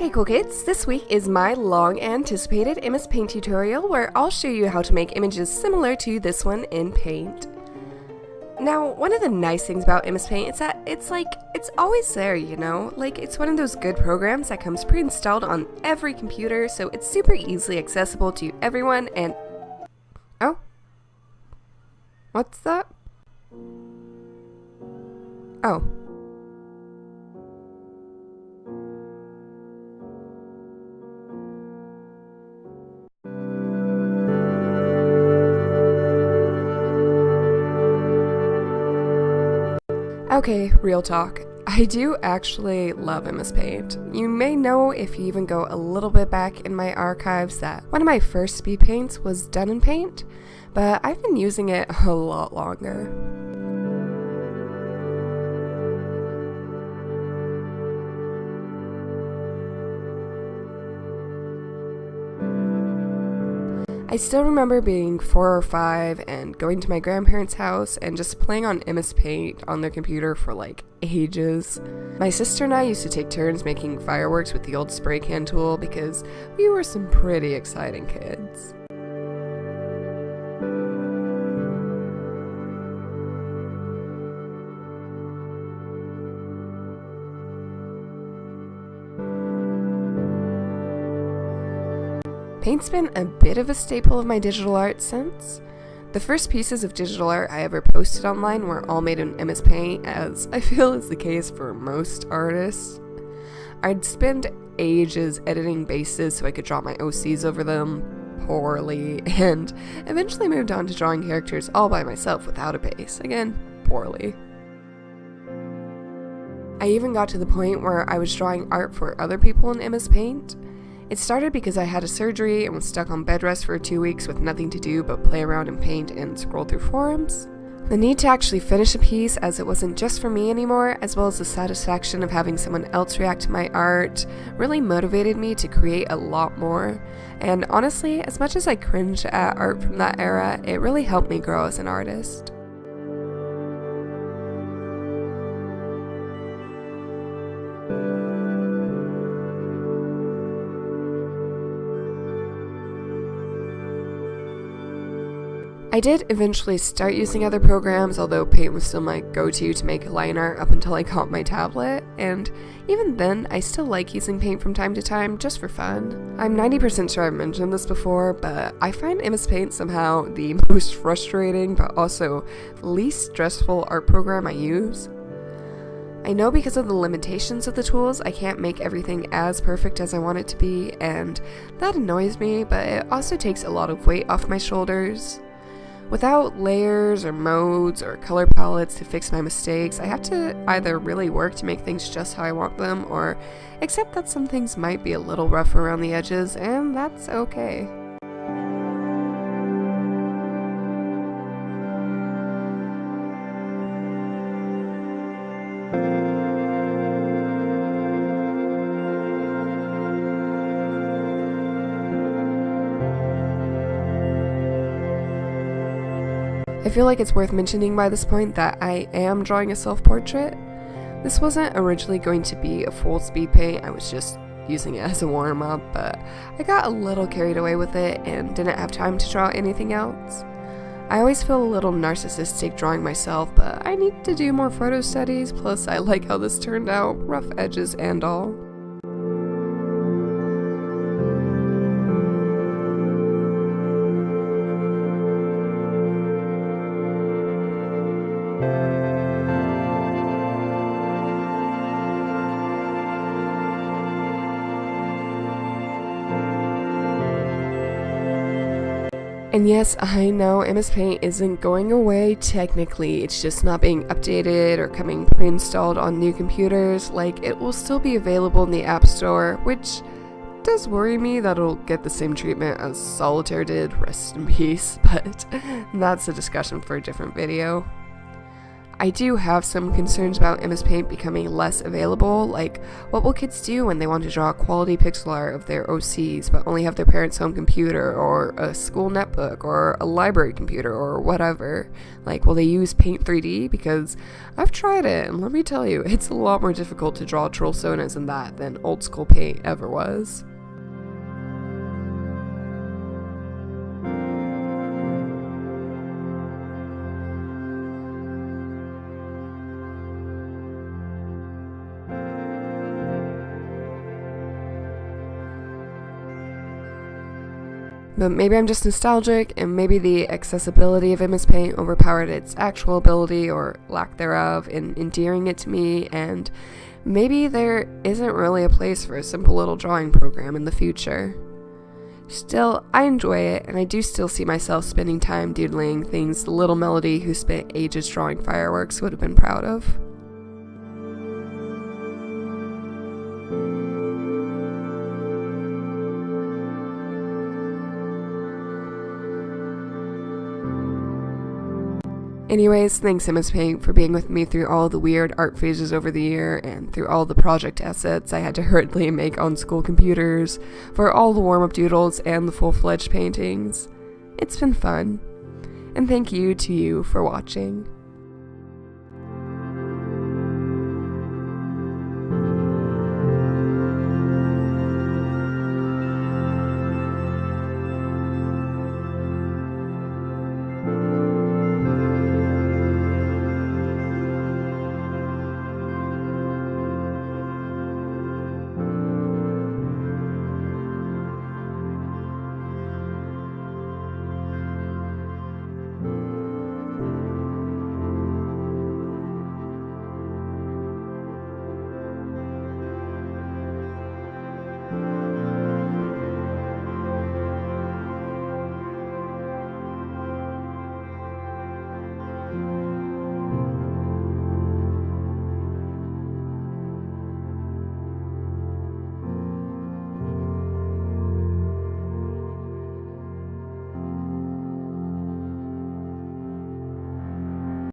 Hey cool kids, this week is my long anticipated Mspaint tutorial where I'll show you how to make images similar to this one in Paint. Now, one of the nice things about Mspaint is that it's always there, you know? Like, it's one of those good programs that comes pre-installed on every computer, so it's super easily accessible to everyone and... Oh? What's that? Oh. Okay, real talk. I do actually love Mspaint. You may know if you even go a little bit back in my archives that one of my first speed paints was done in Paint, but I've been using it a lot longer. I still remember being 4 or 5 and going to my grandparents' house and just playing on Mspaint on their computer for like ages. My sister and I used to take turns making fireworks with the old spray can tool because we were some pretty exciting kids. Paint's been a bit of a staple of my digital art since. The first pieces of digital art I ever posted online were all made in Mspaint, as I feel is the case for most artists. I'd spend ages editing bases so I could draw my OCs over them, poorly, and eventually moved on to drawing characters all by myself without a base, again, poorly. I even got to the point where I was drawing art for other people in Mspaint. It started because I had a surgery and was stuck on bed rest for 2 weeks with nothing to do but play around in Paint and scroll through forums. The need to actually finish a piece, as it wasn't just for me anymore, as well as the satisfaction of having someone else react to my art, really motivated me to create a lot more. And honestly, as much as I cringe at art from that era, it really helped me grow as an artist. I did eventually start using other programs, although Paint was still my go-to to make line art up until I got my tablet, and even then, I still like using Paint from time to time, just for fun. I'm 90% sure I've mentioned this before, but I find Mspaint somehow the most frustrating, but also least stressful art program I use. I know because of the limitations of the tools, I can't make everything as perfect as I want it to be, and that annoys me, but it also takes a lot of weight off my shoulders. Without layers or modes or color palettes to fix my mistakes, I have to either really work to make things just how I want them or accept that some things might be a little rough around the edges, and that's okay. I feel like it's worth mentioning by this point that I am drawing a self-portrait. This wasn't originally going to be a full speed paint, I was just using it as a warm-up, but I got a little carried away with it and didn't have time to draw anything else. I always feel a little narcissistic drawing myself, but I need to do more photo studies, plus I like how this turned out, rough edges and all. And yes, I know Mspaint isn't going away technically, it's just not being updated or coming pre-installed on new computers. Like, it will still be available in the App Store, which does worry me that it'll get the same treatment as Solitaire did, rest in peace, but that's a discussion for a different video. I do have some concerns about Mspaint becoming less available, like what will kids do when they want to draw quality pixel art of their OCs but only have their parents' home computer or a school netbook or a library computer or whatever? Like, will they use Paint 3D? Because I've tried it, and let me tell you, it's a lot more difficult to draw troll sonas in that than old school Paint ever was. But maybe I'm just nostalgic, and maybe the accessibility of Mspaint overpowered its actual ability, or lack thereof, in endearing it to me, and maybe there isn't really a place for a simple little drawing program in the future. Still, I enjoy it, and I do still see myself spending time doodling things the little Melody who spent ages drawing fireworks would have been proud of. Anyways, thanks Mspaint for being with me through all the weird art phases over the year, and through all the project assets I had to hurriedly make on school computers, for all the warm-up doodles and the full-fledged paintings. It's been fun. And thank you to you for watching.